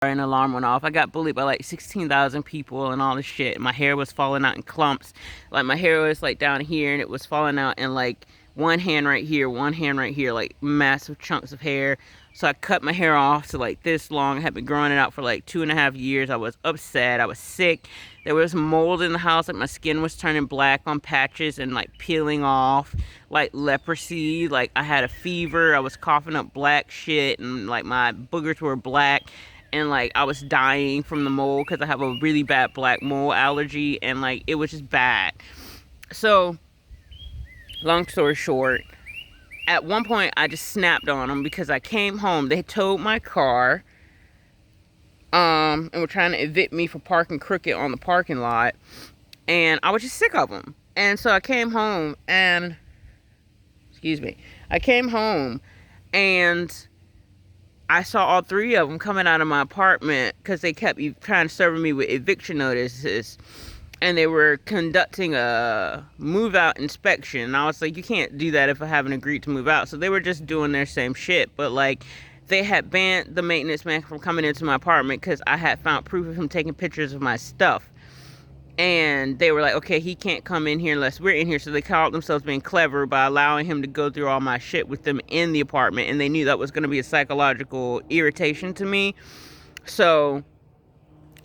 an alarm went off. I got bullied by like 16,000 people and all this shit. My hair was falling out in clumps. Like my hair was like down here and it was falling out in like one hand right here, one hand right here, like massive chunks of hair. So I cut my hair off to like this long. I had been growing it out for like 2.5 years. I was upset. I was sick. There was mold in the house. Like my skin was turning black on patches and like peeling off, like leprosy. Like I had a fever. I was coughing up black shit and like my boogers were black. And like I was dying from the mold because I have a really bad black mold allergy, and like it was just bad. So long story short, at one point I just snapped on them because I came home. They towed my car, and were trying to evict me for parking crooked on the parking lot, and I was just sick of them. And so I came home and and I saw all three of them coming out of my apartment because they kept trying to serve me with eviction notices, and they were conducting a move out inspection. And I was like, you can't do that if I haven't agreed to move out. So they were just doing their same shit, but like they had banned the maintenance man from coming into my apartment because I had found proof of him taking pictures of my stuff. And they were like, okay, he can't come in here unless we're in here. So they called themselves being clever by allowing him to go through all my shit with them in the apartment. And they knew that was going to be a psychological irritation to me. So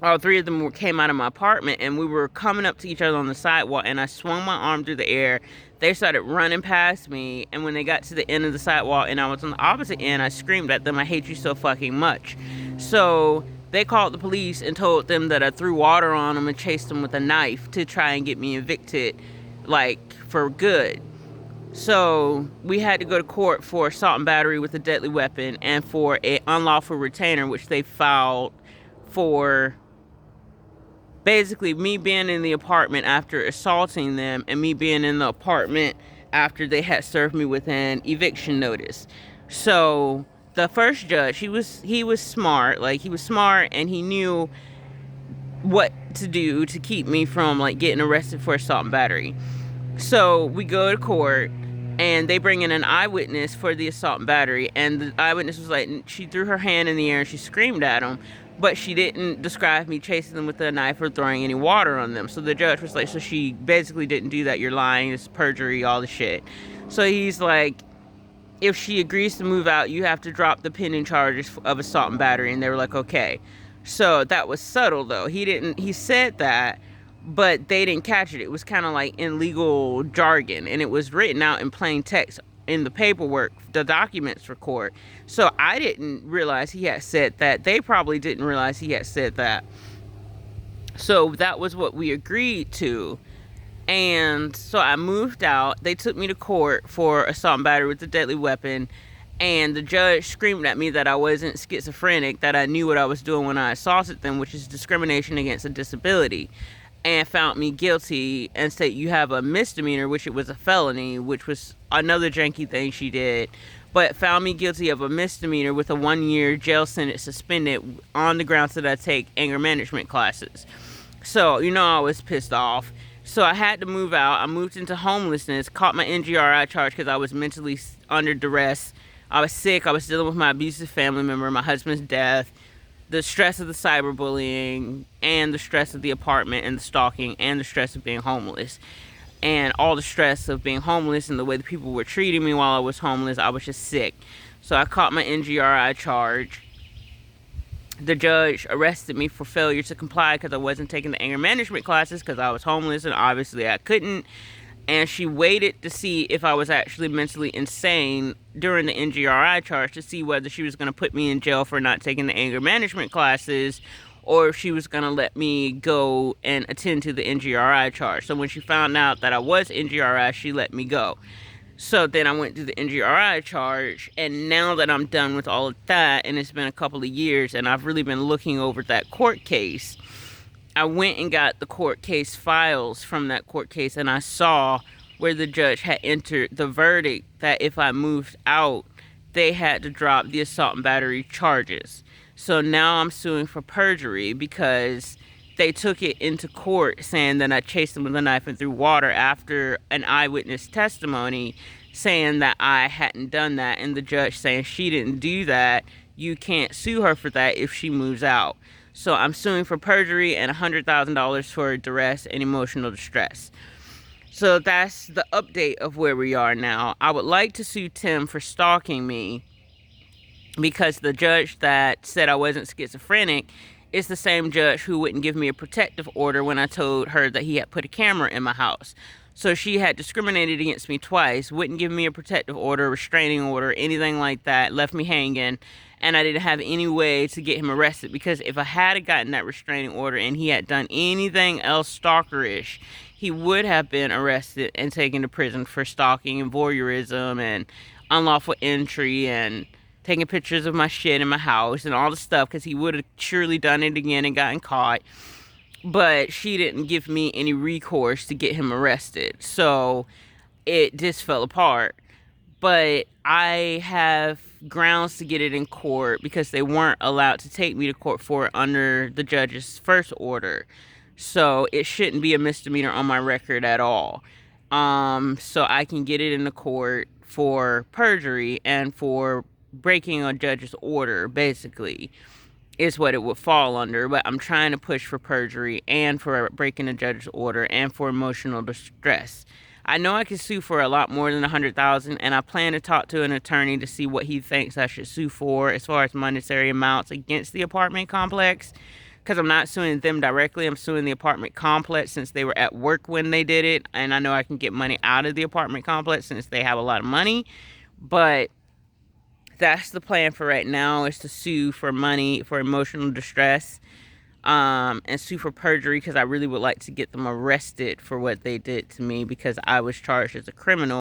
all three of them came out of my apartment, and we were coming up to each other on the sidewalk, and I swung my arm through the air. They started running past me, and when they got to the end of the sidewalk and I was on the opposite end, I screamed at them, I hate you so fucking much. So they called the police and told them that I threw water on them and chased them with a knife to try and get me evicted, like, for good. So we had to go to court for assault and battery with a deadly weapon and for an unlawful retainer, which they filed for basically me being in the apartment after assaulting them and me being in the apartment after they had served me with an eviction notice. So the first judge, he was smart. Like, he was smart, and he knew what to do to keep me from like getting arrested for assault and battery. So we go to court, and they bring in an eyewitness for the assault and battery, and the eyewitness was like, she threw her hand in the air and she screamed at him, but she didn't describe me chasing them with a knife or throwing any water on them. So the judge was like, so she basically didn't do that, you're lying, it's perjury, all the shit. So he's like, if she agrees to move out, you have to drop the pending charges of assault and battery. And they were like, okay. So that was subtle, though. He said that, but they didn't catch it. It was kind of like in legal jargon, and it was written out in plain text in the paperwork, the documents for court. So I didn't realize he had said that. They probably didn't realize he had said that. So that was what we agreed to. And so I moved out. They took me to court for assault and battery with a deadly weapon. And the judge screamed at me that I wasn't schizophrenic, that I knew what I was doing when I assaulted them, which is discrimination against a disability, and found me guilty and said you have a misdemeanor, which it was a felony, which was another janky thing she did, but found me guilty of a misdemeanor with a 1-year jail sentence suspended on the grounds that I take anger management classes. So, I was pissed off. So I had to move out. I moved into homelessness, caught my NGRI charge because I was mentally under duress. I was sick. I was dealing with my abusive family member, my husband's death, the stress of the cyberbullying, and the stress of the apartment and the stalking, and the stress of being homeless. And all the stress of being homeless and the way the people were treating me while I was homeless, I was just sick. So I caught my NGRI charge. The judge arrested me for failure to comply because I wasn't taking the anger management classes because I was homeless and obviously I couldn't. And she waited to see if I was actually mentally insane during the NGRI charge to see whether she was going to put me in jail for not taking the anger management classes, or if she was going to let me go and attend to the NGRI charge. So when she found out that I was NGRI, she let me go. So then I went to the NGRI charge, and now that I'm done with all of that, and it's been a couple of years, and I've really been looking over that court case, I went and got the court case files from that court case, and I saw where the judge had entered the verdict that if I moved out, they had to drop the assault and battery charges. So now I'm suing for perjury because they took it into court saying that I chased them with a knife and threw water after an eyewitness testimony saying that I hadn't done that, and the judge saying she didn't do that you can't sue her for that if she moves out. So I'm suing for perjury and $100,000 for duress and emotional distress. So that's the update of where we are now. I would like to sue Tim for stalking me because the judge that said I wasn't schizophrenic is the same judge who wouldn't give me a protective order when I told her that he had put a camera in my house. So she had discriminated against me twice, wouldn't give me a protective order, restraining order, anything like that, left me hanging, and I didn't have any way to get him arrested, because if I had gotten that restraining order and he had done anything else stalkerish, he would have been arrested and taken to prison for stalking and voyeurism and unlawful entry and taking pictures of my shit in my house and all the stuff, because he would have surely done it again and gotten caught. But she didn't give me any recourse to get him arrested, so it just fell apart. But I have grounds to get it in court because they weren't allowed to take me to court for it under the judge's first order. So it shouldn't be a misdemeanor on my record at all. So I can get it in the court for perjury and for breaking a judge's order, basically, is what it would fall under. But I'm trying to push for perjury and for breaking a judge's order and for emotional distress. I know I can sue for a lot more than $100,000, and I plan to talk to an attorney to see what he thinks I should sue for as far as monetary amounts against the apartment complex, because I'm not suing them directly. I'm suing the apartment complex since they were at work when they did it, and I know I can get money out of the apartment complex since they have a lot of money. But that's the plan for right now, is to sue for money for emotional distress, and sue for perjury, because I really would like to get them arrested for what they did to me, because I was charged as a criminal.